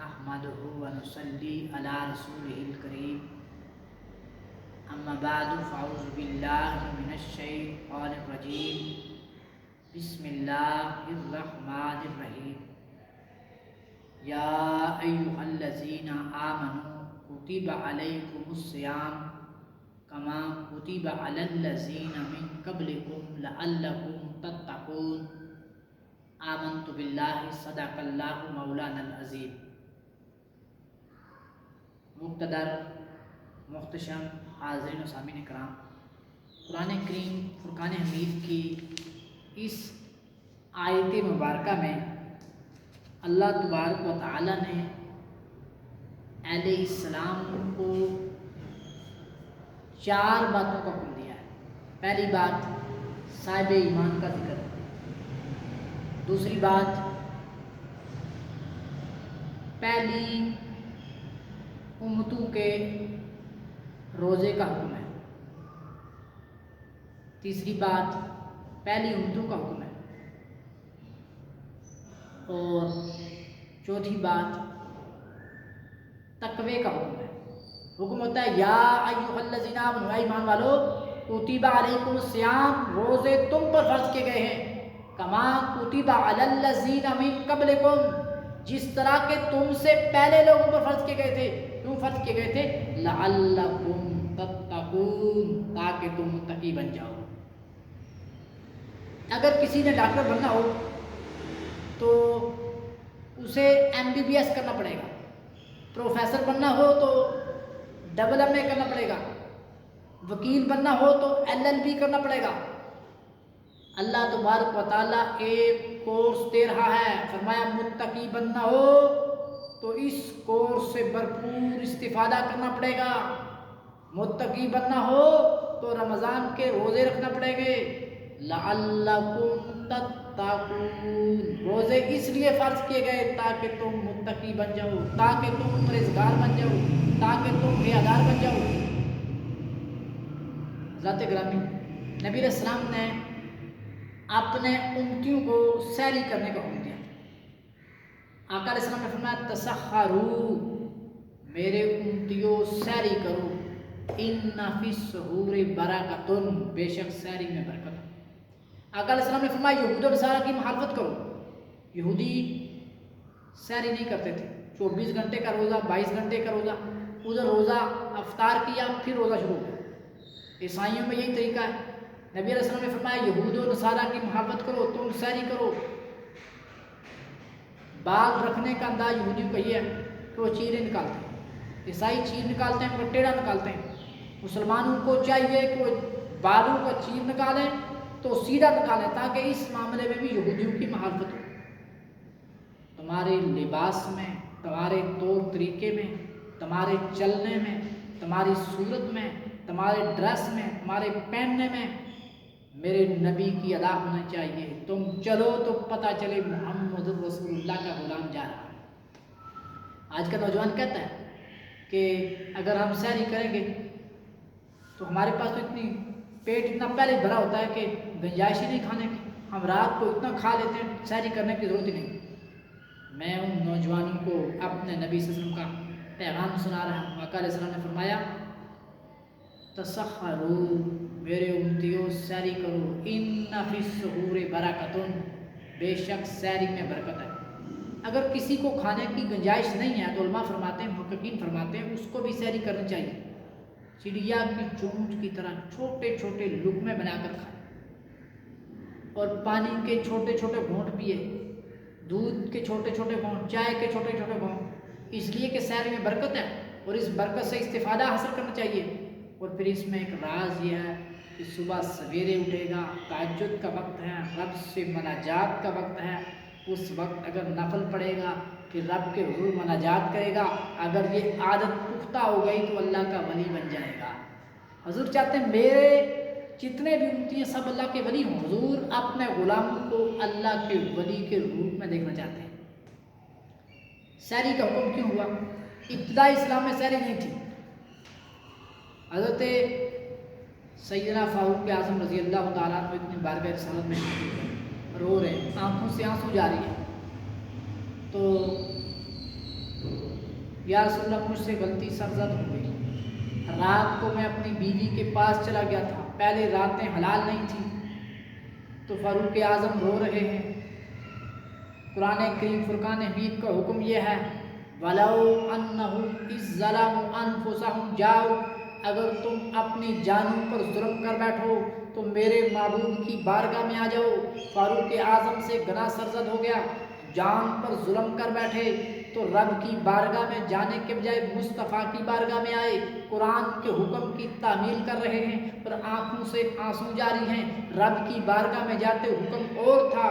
نحمده ونصلي على رسوله الكريم اما بعد فاعوذ بالله من الشيطان الرجيم بسم الله الرحمن الرحيم يا أيها الذين آمنوا كتب عليكم الصيام كما كتب على الذين من قبلكم لعلكم تتقون آمنت بالله صدق اللہ مولانا العظیم۔ مقتدر محتشم حاضرین و سامعین کرام، قرآن کریم فرقان حمید کی اس آیت مبارکہ میں اللہ تبارک و تعالی نے اہل اسلام کو 4 باتوں کا حکم دیا ہے۔ پہلی بات صاحب ایمان کا ذکر، دوسری بات پہلی امتوں کے روزے کا حکم ہے، تیسری بات پہلی امتوں کا حکم ہے، اور چوتھی بات تقوی کا حکم ہے۔ حکم ہوتا ہے یا ایھا الذین آمنوا، ایمان والو، کتب علیکم الصیام، روزے تم پر فرض کیے گئے ہیں، کما کتب علی الذین من قبلکم، جس طرح کہ تم سے پہلے لوگوں پر فرض کیے گئے تھے۔ کیوں فرض کیے گئے تھے؟ لعلکم تتقون، تاکہ تم متقی بن جاؤ۔ اگر کسی نے ڈاکٹر بننا ہو تو اسے MBBS کرنا پڑے گا، پروفیسر بننا ہو تو MA کرنا پڑے گا، وکیل بننا ہو تو LLB کرنا پڑے گا۔ اللہ تبارک و تعالیٰ ایک کورس دے رہا ہے، فرمایا متقی بننا ہو تو اس کورس سے بھرپور استفادہ کرنا پڑے گا۔ متقی بننا ہو تو رمضان کے روزے رکھنا پڑیں گے۔ لعلکم تتقون، روزے اس لیے فرض کیے گئے تاکہ تم متقی بن جاؤ، تاکہ تم پرہیزگار بن جاؤ، تاکہ تم حیادار بن جاؤ۔ حضرات گرامی، نبی علیہ السلام نے اپنے امتیوں کو سحری کرنے کا حکم دیا۔ آقا علیہ السلام نے فرمایا تسحروا، میرے امتیوں سحری کرو، ان فی السحور برکۃ، بے شک سحری میں برکت ہے۔ آقا علیہ السلام نے فرمایا یہود و نصارہ کی مخالفت کرو۔ یہودی سحری نہیں کرتے تھے، 24 گھنٹے کا روزہ، 22 گھنٹے کا روزہ، ادھر روزہ افطار کیا پھر روزہ شروع ہو گیا۔ عیسائیوں میں یہی طریقہ ہے۔ نبی علیہ السلام نے فرمایا یہود و نصارہ کی مخالفت کرو، تم سحری کرو۔ بال رکھنے کا انداز یہودیوں کا یہ ہے کہ وہ چیریں نکالتے ہیں، عیسائی چیر نکالتے ہیں، وہ ٹیڑھا نکالتے ہیں۔ مسلمانوں کو چاہیے کہ وہ بالوں کا چیر نکالیں تو سیدھا نکالیں، تاکہ اس معاملے میں بھی یہودیوں کی مخالفت ہو۔ تمہارے لباس میں، تمہارے طور طریقے میں، تمہارے چلنے میں، تمہاری صورت میں، تمہارے ڈریس میں، تمہارے پہننے میں میرے نبی کی ادا ہونا چاہیے۔ تم چلو تو پتہ چلے محمد رسول اللہ کا غلام جا رہا ہے۔ آج کا نوجوان کہتا ہے کہ اگر ہم سحری کریں گے تو ہمارے پاس تو پیٹ اتنا پہلے بھرا ہوتا ہے کہ گنجائش ہی نہیں کھانے کی، ہم رات کو اتنا کھا لیتے ہیں، سحری کرنے کی ضرورت ہی نہیں۔ میں ان نوجوانوں کو اپنے نبی صلی اللہ علیہ وسلم کا پیغام سنا رہا ہوں۔ آقا علیہ السلام نے فرمایا تسحروا، میرے امتیوں سحری کرو، ان فی السحور برکۃ، بے شک سحری میں برکت ہے۔ اگر کسی کو کھانے کی گنجائش نہیں ہے تو علماء فرماتے ہیں، محققین فرماتے ہیں اس کو بھی سحری کرنی چاہیے۔ چڑیا کی چونچ کی طرح چھوٹے چھوٹے لقمے بنا کر کھائے، اور پانی کے چھوٹے چھوٹے گھونٹ پیے، دودھ کے چھوٹے چھوٹے گھونٹ، چائے کے چھوٹے چھوٹے گھونٹ، اس لیے کہ سحری میں برکت ہے اور اس برکت سے استفادہ حاصل کرنا چاہیے۔ اور پھر اس میں ایک راز یہ ہے کہ صبح سویرے اٹھے گا، تہجد کا وقت ہے، رب سے مناجات کا وقت ہے، اس وقت اگر نفل پڑھے گا پھر رب کے حضور مناجات کرے گا، اگر یہ عادت پختہ ہو گئی تو اللہ کا ولی بن جائے گا۔ حضور چاہتے ہیں میرے جتنے بھی امتی ہیں سب اللہ کے ولی ہوں۔ حضور اپنے غلاموں کو اللہ کے ولی کے روپ میں دیکھنا چاہتے ہیں۔ سحری کا حکم کیوں ہوا؟ ابتدائی اسلام میں سحری نہیں تھی۔ حضرت سیدنا فاروق اعظم رضی اللہ تعالیٰ عنہ اتنی بارگاہ رسالت میں رو رہے ہیں، آنکھوں سے آنسو جاری ہیں، تو یا رسول اللہ مجھ سے غلطی سرزد ہو گئی، رات کو میں اپنی بیوی کے پاس چلا گیا تھا، پہلے راتیں حلال نہیں تھیں۔ تو فاروق اعظم رو رہے ہیں۔ قرآن کریم فرقان حمید کا حکم یہ ہے وَلَوْ أَنَّهُمْ إِذْ ظَلَمُوا أَنفُسَهُمْ جَاءُوا، اگر تم اپنی جانوں پر ظلم کر بیٹھو تو میرے معبود کی بارگاہ میں آ جاؤ۔ فاروق اعظم سے گناہ سرزد ہو گیا، جان پر ظلم کر بیٹھے تو رب کی بارگاہ میں جانے کے بجائے مصطفیٰ کی بارگاہ میں آئے، قرآن کے حکم کی تعمیل کر رہے ہیں اور آنکھوں سے آنسو جاری ہیں۔ رب کی بارگاہ میں جاتے حکم اور تھا،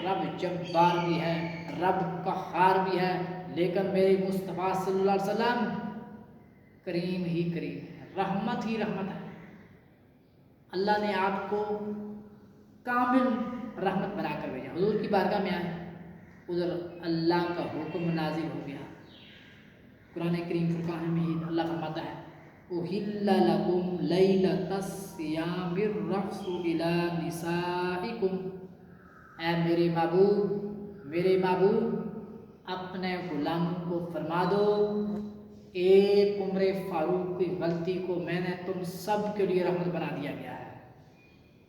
رب جبار بھی ہے، رب قہار بھی ہے، لیکن میرے مصطفیٰ صلی اللہ علیہ وسلم کریم ہی کریم ہے، رحمت ہی رحمت ہے۔ اللہ نے آپ کو کامل رحمت بنا کر بھیجا، حضور کی بارگاہ میں آئے، ادھر اللہ کا حکم نازل ہو گیا۔ قرآن کریم فرقان حمید اللہ فرماتا ہے أُحِلَّ لَكُمْ لَيْلَةَ الصِّيَامِ الرَّفْثُ إِلَىٰ نِسَائِكُمْ، اے میرے محبوب اپنے غلاموں کو فرما دو، ایک عمر فاروق کی غلطی کو میں نے تم سب کے لیے رحمت بنا دیا گیا ہے،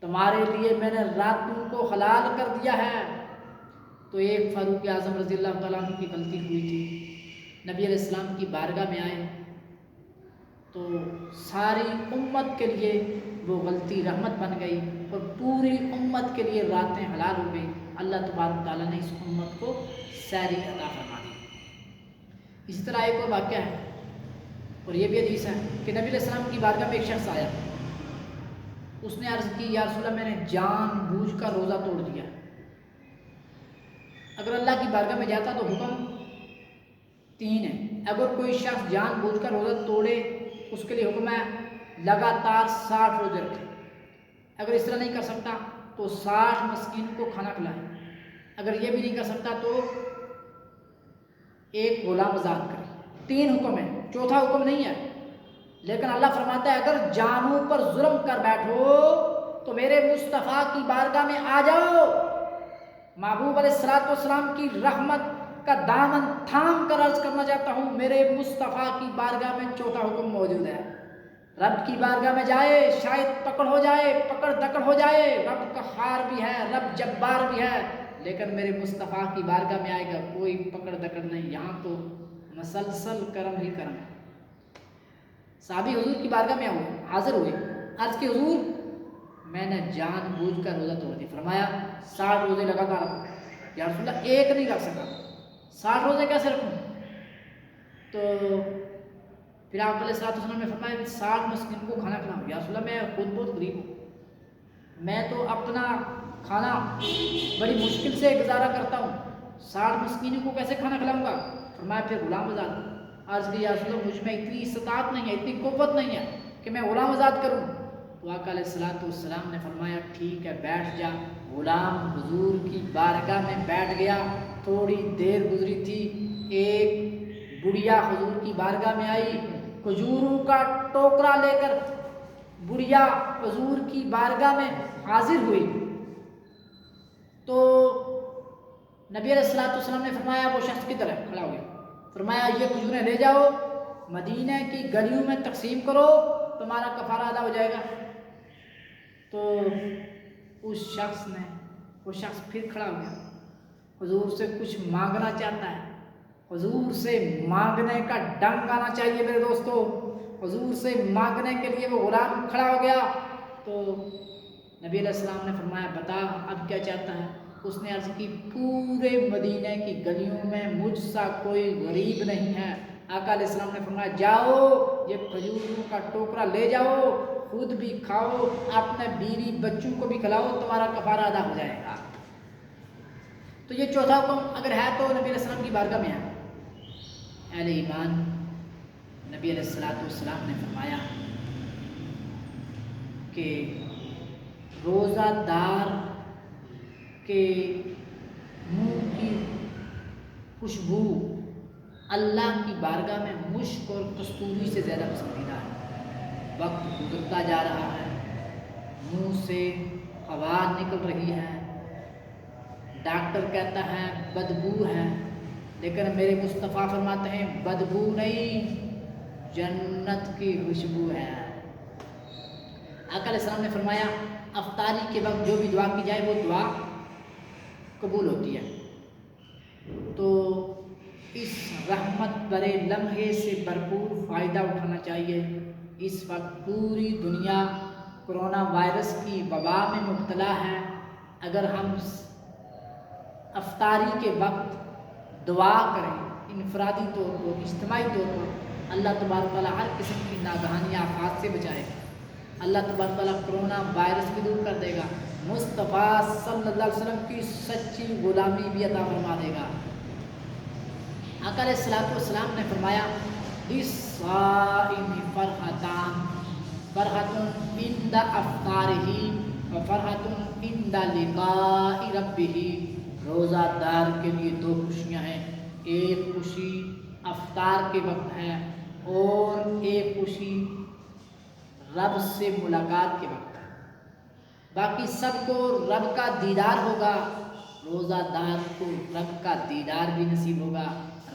تمہارے لیے میں نے راتوں کو حلال کر دیا ہے۔ تو ایک فاروق اعظم رضی اللہ تعالیٰ عنہ کی غلطی ہوئی تھی، نبی علیہ السلام کی بارگاہ میں آئے تو ساری امت کے لیے وہ غلطی رحمت بن گئی اور پوری امت کے لیے راتیں حلال ہو گئی۔ اللہ تبارک تعالیٰ نے اس امت کو سحری عطا فرما دی۔ اسی طرح ایک اور واقعہ ہے اور یہ بھی حدیث ہے کہ نبی علیہ السلام کی بارگاہ میں ایک شخص آیا، اس نے عرض کی یا رسول اللہ میں نے جان بوجھ کر روزہ توڑ دیا۔ اگر اللہ کی بارگاہ میں جاتا تو حکم تین ہے، اگر کوئی شخص جان بوجھ کر روزہ توڑے اس کے لیے حکم ہے لگاتار 60 روزے رکھے، اگر اس طرح نہیں کر سکتا تو 60 مسکین کو کھانا کھلائے، اگر یہ بھی نہیں کر سکتا تو ایک غلام آزاد کرے۔ 3 حکم ہے، چوتھا حکم نہیں ہے، لیکن اللہ فرماتا ہے اگر جانوں پر ظلم کر بیٹھو تو میرے مصطفیٰ کی بارگاہ میں آ جاؤ، محبوب علیہ الصلوۃ والسلام کی رحمت کا دامن تھام کر عرض کرنا چاہتا ہوں میرے مصطفیٰ کی بارگاہ میں چوتھا حکم موجود ہے۔ رب کی بارگاہ میں جائے شاید پکڑ ہو جائے، پکڑ دکڑ ہو جائے، رب قہار بھی ہے، رب جبار بھی ہے، لیکن میرے مصطفیٰ کی بارگاہ میں آئے گا کوئی پکڑ دکڑ نہیں، یہاں تو مسلسل کرم ہی کرم ہے۔ صحابی حضور کی بارگاہ میں حاضر ہوئے، عرض کہ حضور میں نے جان بوجھ کر روزہ توڑ دی، فرمایا 60 روزے لگاتار رکھو۔ یا رسول اللہ ایک نہیں رکھ سکا، 60 روزے کیسے رکھوں؟ تو پھر آپ علیہ السلام نے فرمایا 60 مسکین کو کھانا کھلاؤں۔ یا رسول اللہ میں خود بہت غریب ہوں، میں تو اپنا کھانا بڑی مشکل سے گزارا کرتا ہوں، 60 مسکینوں کو کیسے کھانا کھلاؤں گا؟ فرمایا پھر غلام آزاد۔ عرض کی یا رسول اللہ مجھ میں اتنی استطاعت نہیں ہے، اتنی قوت نہیں ہے کہ میں غلام آزاد کروں۔ تو آقا علیہ السلام نے فرمایا ٹھیک ہے بیٹھ جا۔ غلام حضور کی بارگاہ میں بیٹھ گیا، تھوڑی دیر گزری تھی، ایک بڑھیا حضور کی بارگاہ میں آئی، کھجوروں کا ٹوکرا لے کر بڑھیا حضور کی بارگاہ میں حاضر ہوئی۔ تو نبی علیہ السلام نے فرمایا وہ شخص کی طرح کھڑا ہو گیا، فرمایا یہ کھجوریں لے جاؤ مدینہ کی گلیوں میں تقسیم کرو، تمہارا کفارہ ادا ہو جائے گا۔ تو وہ شخص پھر کھڑا ہو گیا، حضور سے کچھ مانگنا چاہتا ہے، حضور سے مانگنے کا ڈنگ آنا چاہیے میرے دوستو، حضور سے مانگنے کے لیے وہ غلام کھڑا ہو گیا۔ تو نبی علیہ السلام نے فرمایا بتا اب کیا چاہتا ہے؟ اس نے عرض کی پورے مدینہ کی گلیوں میں مجھ سا کوئی غریب نہیں ہے۔ آقا علیہ السلام نے فرمایا جاؤ یہ کھجوروں کا ٹوکرا لے جاؤ، خود بھی کھاؤ، اپنے بیوی بچوں کو بھی کھلاؤ، تمہارا کفارہ ادا ہو جائے گا۔ تو یہ چوتھا حکم اگر ہے تو نبی علیہ السلام کی بارگاہ میں ہے۔ اہل ایمان نبی علیہ السلام نے فرمایا کہ روزہ دار کے منہ کی خوشبو اللہ کی بارگاہ میں مشک اور کستوری سے زیادہ پسندیدہ ہے۔ وقت گزرتا جا رہا ہے، منہ سے ہوا نکل رہی ہے، ڈاکٹر کہتا ہے بدبو ہے، لیکن میرے مصطفیٰ فرماتے ہیں بدبو نہیں، جنت کی خوشبو ہے۔ آقا علیہ السلام نے فرمایا افطاری کے وقت جو بھی دعا کی جائے وہ دعا قبول ہوتی ہے۔ تو اس رحمت برے لمحے سے بھرپور فائدہ اٹھانا چاہیے۔ اس وقت پوری دنیا کرونا وائرس کی وبا میں مبتلا ہے۔ اگر ہم افطاری کے وقت دعا کریں انفرادی طور پر، اجتماعی طور پر، اللہ تبارک تعالیٰ ہر قسم کی ناگہانی آفات سے بچائے گا۔ اللہ تبارک تعالیٰ کرونا وائرس بھی دور کر دے گا، مصطفیٰ صلی اللہ علیہ وسلم کی سچی غلامی بھی عطا فرما دے گا۔ آقا علیہ السلام نے فرمایا للصائم فرحتان، فرحۃ عند افطارہ و فرحۃ عند لقاء ربہ۔ روزہ دار کے لیے دو خوشیاں ہیں، ایک خوشی افطار کے وقت ہے اور ایک خوشی رب سے ملاقات کے وقت ہے۔ باقی سب کو رب کا دیدار ہوگا، روزہ دار کو رب کا دیدار بھی نصیب ہوگا،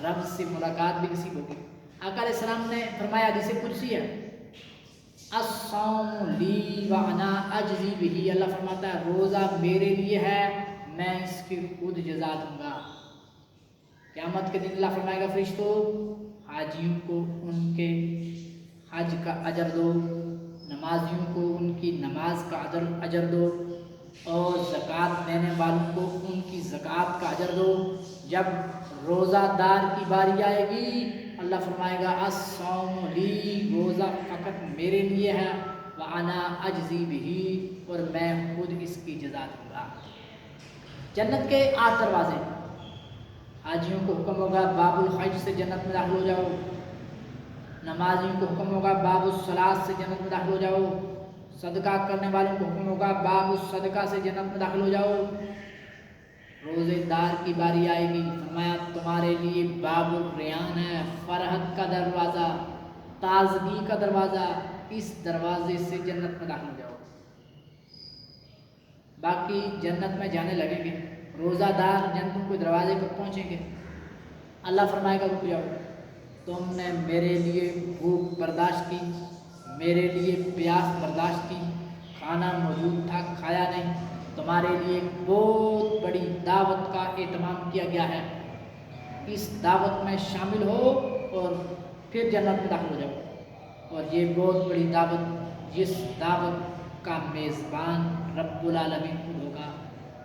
رب سے ملاقات بھی نصیب ہوگی۔ آقا علیہ السلام نے فرمایا حدیث قدسی ہے الصوم لی وانا اجزی بہ، اللہ فرماتا ہے روزہ میرے لیے ہے، میں اس کی خود جزا دوں گا۔ قیامت کے دن اللہ فرمائے گا فرشتوں حاجیوں کو ان کے حج کا اجر دو، نمازیوں کو ان کی نماز کا اجر دو، اور زکوٰۃ دینے والوں کو ان کی زکوٰۃ کا اجر دو۔ جب روزہ دار کی باری آئے گی اللہ فرمائے گا الصوم لی، روزہ فقط میرے لیے ہے، وانا اجزی بہ، اور میں خود اس کی جزا دوں گا۔ جنت کے 8 دروازے، حاجیوں کو حکم ہوگا باب الحج سے جنت میں داخل ہو جاؤ، نمازیوں کو حکم ہوگا باب الصلاۃ سے جنت میں داخل ہو جاؤ، صدقہ کرنے والوں کو حکم ہوگا باب الصدقہ سے جنت میں داخل ہو جاؤ۔ روزے دار کی باری آئے گی، فرمایا تمہارے لیے باب الریان ہے، فرحت کا دروازہ، تازگی کا دروازہ، اس دروازے سے جنت میں داخل ہو جاؤ۔ باقی جنت میں جانے لگیں گے، روزہ دار جنتوں کے دروازے پر پہنچیں گے، اللہ فرمائے گا رک جاؤ، تم نے میرے لیے بھوک برداشت کی، میرے لیے پیاس برداشت کی، کھانا موجود تھا کھایا نہیں، تمہارے لیے ایک بہت بڑی دعوت کا اہتمام کیا گیا ہے، اس دعوت میں شامل ہو اور پھر جنت میں داخل ہو جاؤ۔ اور یہ بہت بڑی دعوت، جس دعوت کا میزبان رب العالمین خود ہوگا،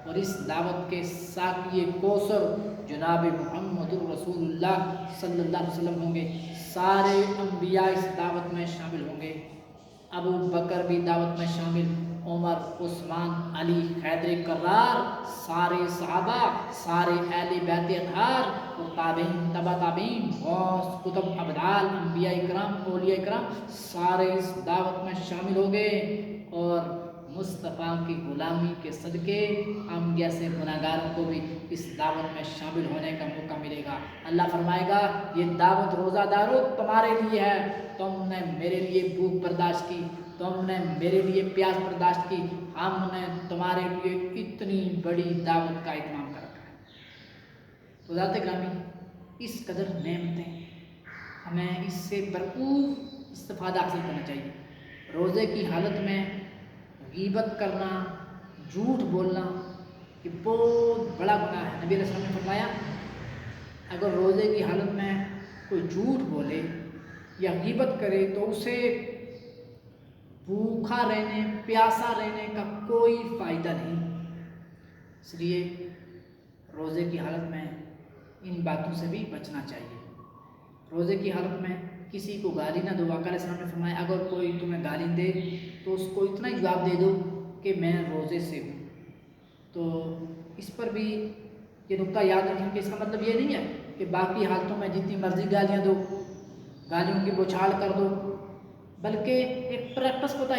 اور اس دعوت کے ساقی کوثر جناب محمد الرسول اللہ صلی اللہ علیہ وسلم ہوں گے، سارے انبیاء اس دعوت میں شامل ہوں گے، ابو بکر بھی دعوت میں شامل، عمر، عثمان، علی، حیدر کرار، سارے صحابہ، سارے اہل بیت اطہار اور تابعین، تبع تابعین، غوث، کتب، ابدال، انبیاء اکرام، اولیاء اکرام، سارے اس دعوت میں شامل ہو گئے، اور مصطفیٰ کی غلامی کے صدقے ہم جیسے گناہگاروں کو بھی اس دعوت میں شامل ہونے کا موقع ملے گا۔ اللہ فرمائے گا یہ دعوت روزہ دارو تمہارے لیے ہے، تم نے میرے لیے بھوک برداشت کی، تم نے میرے لیے پیاس برداشت کی، ہم نے تمہارے لیے اتنی بڑی دعوت کا اہتمام کر رکھا ہے۔ تو ذات گرامی اس قدر نعمتیں، ہمیں اس سے بھرپور استفادہ حاصل کرنا چاہیے۔ روزے کی حالت میں غیبت کرنا، جھوٹ بولنا یہ بہت بڑا گناہ ہے۔ نبی علیہ السلام نے فرمایا اگر روزے کی حالت میں کوئی جھوٹ بولے یا غیبت کرے تو اسے بھوکا رہنے، پیاسا رہنے کا کوئی فائدہ نہیں، اس لیے روزے کی حالت میں ان باتوں سے بھی بچنا چاہیے۔ روزے کی حالت میں کسی کو گالی نہ دو۔ آقا علیہ السلام نے فرمایا اگر کوئی تمہیں گالی دے تو اس کو اتنا ہی جواب دے دو کہ میں روزے سے ہوں۔ تو اس پر بھی یہ نقطہ یاد رکھیں کہ اس کا مطلب یہ نہیں ہے کہ باقی حالتوں میں جتنی مرضی گالیاں دو، گالیوں کی بوچھاڑ کر دو، بلکہ ایک پریکٹس کو